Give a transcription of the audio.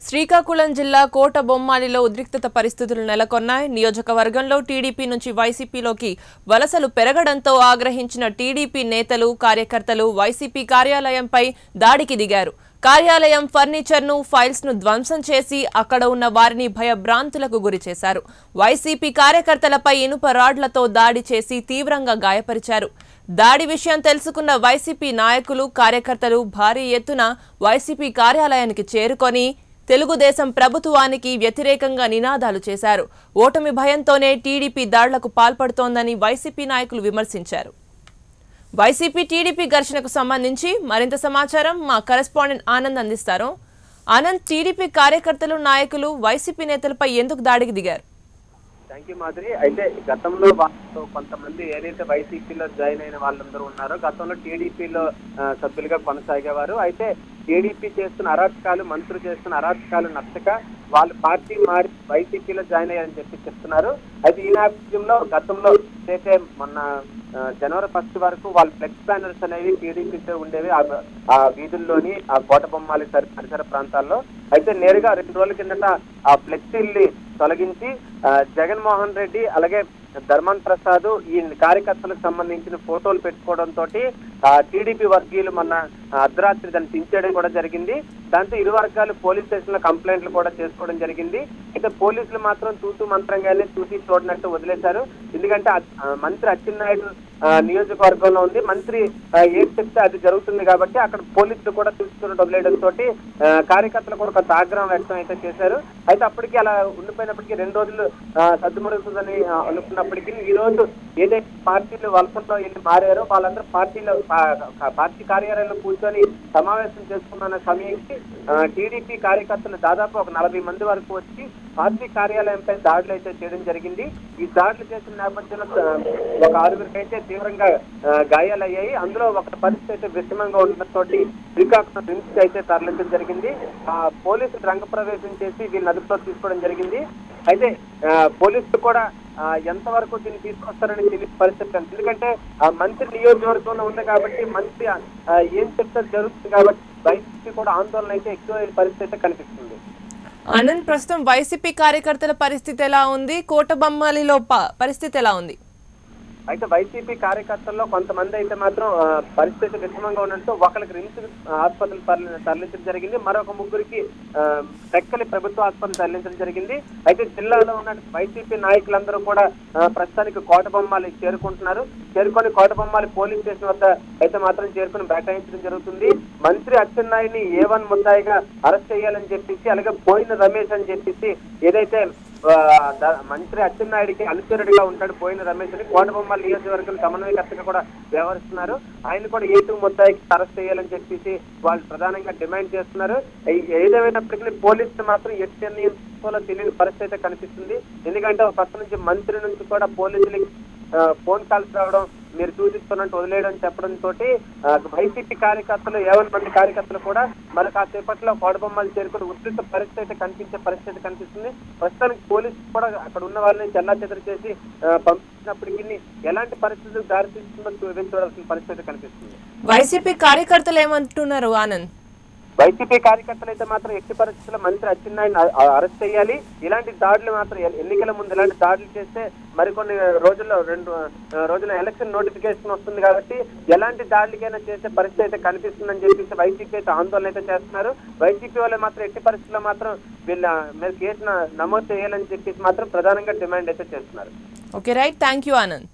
శ్రీకాకుళం జిల్లా కోటబొమ్మాలిలో ఉద్రిక్తత పరిస్థితులు నెలకొన్నాయి. నియోజకవర్గంలో టీడీపీ నుంచి వైసీపీలోకి వలసలు పెరగడంతో ఆగ్రహించిన టీడీపీ నేతలు, కార్యకర్తలు వైసీపీ కార్యాలయంపై దాడికి దిగారు. కార్యాలయం ఫర్నిచర్ను, ఫైల్స్ను ధ్వంసం చేసి అక్కడ ఉన్న వారిని భయభ్రాంతులకు గురిచేశారు. వైసీపీ కార్యకర్తలపై ఇనుప రాడ్లతో దాడి చేసి తీవ్రంగా గాయపరిచారు. దాడి విషయం తెలుసుకున్న వైసీపీ నాయకులు, కార్యకర్తలు భారీ ఎత్తున వైసీపీ కార్యాలయానికి చేరుకొని తెలుగుదేశం ప్రభుత్వానికి వ్యతిరేకంగా నినాదాలు చేశారు. ఓటమి భయంతోనే టీడీపీ దాడులకు పాల్పడుతోందని వైసీపీ నాయకులు విమర్శించారు. వైసీపీ టీడీపీ ఘర్షణకు సంబంధించి మరింత సమాచారం మా కరెస్పాండెంట్ ఆనంద్ అందిస్తారు. ఆనంద్, టీడీపీ కార్యకర్తలు, నాయకులు వైసీపీ నేతలపై ఎందుకు దాడికి దిగారు? Thank you Madhuri. అయితే గతంలో వాళ్ళతో కొంతమంది ఏదైతే వైసీపీలో జాయిన్ అయిన వాళ్ళందరూ ఉన్నారో గతంలో టీడీపీలో సభ్యులుగా కొనసాగేవారు. అయితే టీడీపీ చేస్తున్న అరాచకాలు, మంత్రులు చేస్తున్న అరాచకాలు నచ్చక వాళ్ళు పార్టీ మారి వైసీపీలో జాయిన్ అయ్యారని చెప్తున్నారు. అయితే ఈ నేపథ్యంలో గతంలో అయితే మొన్న జనవరి 1 వరకు వాళ్ళ ఫ్లెక్స్ బ్యానర్స్ అనేవి టీడీపీతో ఉండేవి ఆ వీధుల్లోని, ఆ కోటబొమ్మాలి పరిసర ప్రాంతాల్లో. అయితే నేరుగా 2 రోజుల కిందట ఆ ఫ్లెక్సీల్ని తొలగించి జగన్మోహన్ రెడ్డి అలాగే ధర్మాన్ ప్రసాద్ ఈ కార్యకర్తలకు సంబంధించిన ఫోటోలు పెట్టుకోవడంతో టీడీపీ వర్గీయులు మొన్న అర్ధరాత్రి దాన్ని దించేయడం కూడా జరిగింది. దాంతో ఇరు వర్గాలు పోలీస్ స్టేషన్ లో కంప్లైంట్లు కూడా చేసుకోవడం జరిగింది. అయితే పోలీసులు మాత్రం తూతూ మంత్రంగానే చూసి చూడనట్టు వదిలేశారు. ఎందుకంటే మంత్రి అచ్చెన్నాయుడు నియోజకవర్గంలో ఉంది, మంత్రి ఏది చెప్తే అది జరుగుతుంది కాబట్టి అక్కడ పోలీసులు కూడా చూసుకుని వదిలేయడంతో కార్యకర్తలు కూడా కొంత ఆగ్రహం వ్యక్తం అయితే చేశారు. అయితే అప్పటికి అలా ఉండిపోయినప్పటికీ 2 రోజులు సర్దుమరుగుతుందని అనుకున్నప్పటికీ ఈ రోజు ఏదైతే పార్టీలు వలసల్లో వెళ్ళి మారారో వాళ్ళందరూ పార్టీ కార్యాలయంలో కూర్చొని సమావేశం చేసుకున్న సమయానికి టీడీపీ కార్యకర్తలు దాదాపు ఒక 40 మంది వరకు వచ్చి పార్టీ కార్యాలయంపై దాడులు అయితే చేయడం జరిగింది. ఈ దాడులు చేసిన నేపథ్యంలో ఒక 6గురికి అయితే తీవ్రంగా గాయాలయ్యాయి. అందులో ఒక పరిస్థితి అయితే విషమంగా ఉండడంతో శ్రీకాకుళం రిమ్స్ అయితే తరలించడం జరిగింది. పోలీసులు రంగప్రవేశం చేసి వీళ్ళని అదుపులో తీసుకోవడం జరిగింది. అయితే పోలీసులు కూడా ఎంతవరకు దీన్ని తీసుకొస్తారని తెలియని పరిస్థితి. ఎందుకంటే మంత్రి నియోజకవర్గంలో ఉంది కాబట్టి మంత్రి ఏం చెప్తే జరుగుతుంది కాబట్టి వైసీపీ కూడా ఆందోళన అయితే ఎక్కువ పరిస్థితి కనిపిస్తుంది. ఆనంద్, ప్రస్తుతం వైసీపీ కార్యకర్తల పరిస్థితి ఎలా ఉంది? కోటబొమ్మాలిలో పరిస్థితి ఎలా ఉంది? అయితే వైసీపీ కార్యకర్తల్లో కొంతమంది అయితే మాత్రం పరిస్థితి విషమంగా ఉండడంతో ఒకరికి రిమ్స్ ఆసుపత్రులు తరలించడం జరిగింది. మరొక 3గురికి టెక్కలి ప్రభుత్వ ఆసుపత్రి తరలించడం జరిగింది. అయితే జిల్లాలో ఉన్న వైసీపీ నాయకులందరూ కూడా ప్రస్తుతానికి కోటబొమ్మాలి చేరుకొని కోటబొమ్మాలి పోలీస్ స్టేషన్ వద్ద అయితే మాత్రం చేరుకుని బైఠాయించడం జరుగుతుంది. మంత్రి అచ్చెన్నాయుడిని A1 ముద్దాయిగా అరెస్ట్ చేయాలని చెప్పేసి, అలాగే పోయిన రమేష్ అని చెప్పేసి ఏదైతే మంత్రి అచ్చెన్నాయుడికి అనుచరుడిగా ఉంటాడు పోయిన రమేష్ అని కోటబొమ్మాలి నియోజకవర్గం సమన్వయకర్తగా కూడా వ్యవహరిస్తున్నారు. ఆయన కూడా A2 ముద్దాయికి అరెస్ట్ చేయాలని చెప్పేసి వాళ్ళు ప్రధానంగా డిమాండ్ చేస్తున్నారు. ఏదేమైనప్పటికీ పోలీసులు మాత్రం ఎట్టి నిర్ణయంలో తెలియని పరిస్థితి కనిపిస్తుంది. ఎందుకంటే ఒక పక్క నుంచి మంత్రి నుంచి కూడా పోలీసులకి ఫోన్ కాల్స్ రావడం, మీరు చూసిస్తున్నట్టు వదిలేయడం చెప్పడంతో వైసీపీ కార్యకర్తలు 50 మంది కార్యకర్తలు కూడా మరి కాసేపట్లో కోటబొమ్మాలి చేరుకుని ఉద్రిక్త పరిస్థితి కనిపిస్తుంది. ప్రస్తుతానికి పోలీసులు కూడా అక్కడ ఉన్న వాళ్ళని చెల్లాచెదరు చేసి పంపించినప్పటికీ ఎలాంటి పరిస్థితులు దారితీస్తుందో చూడాల్సిన పరిస్థితి కనిపిస్తుంది. వైసీపీ కార్యకర్తలు ఏమంటున్నారు ఆనంద్? వైసీపీ కార్యకర్తలు అయితే మాత్రం ఎట్టి పరిస్థితుల్లో మంత్రి అచ్చెన్నాయుడిని అరెస్ట్ చేయాలి. ఇలాంటి దాడులు మాత్రం ఎన్నికల ముందు ఇలాంటి దాడులు చేస్తే మరికొన్ని రోజుల్లో 2 రోజుల ఎలక్షన్ నోటిఫికేషన్ వస్తుంది కాబట్టి ఎలాంటి దాడులకైనా చేసే పరిస్థితి అయితే కనిపిస్తుందని చెప్పేసి వైసీపీ అయితే ఆందోళన అయితే చేస్తున్నారు. వైసీపీ వాళ్ళు మాత్రం ఎట్టి పరిస్థితుల్లో మాత్రం వీళ్ళ మీద కేసు నమోదు చేయాలని చెప్పేసి మాత్రం ప్రధానంగా డిమాండ్ అయితే చేస్తున్నారు. Okay, right. Thank you Anand.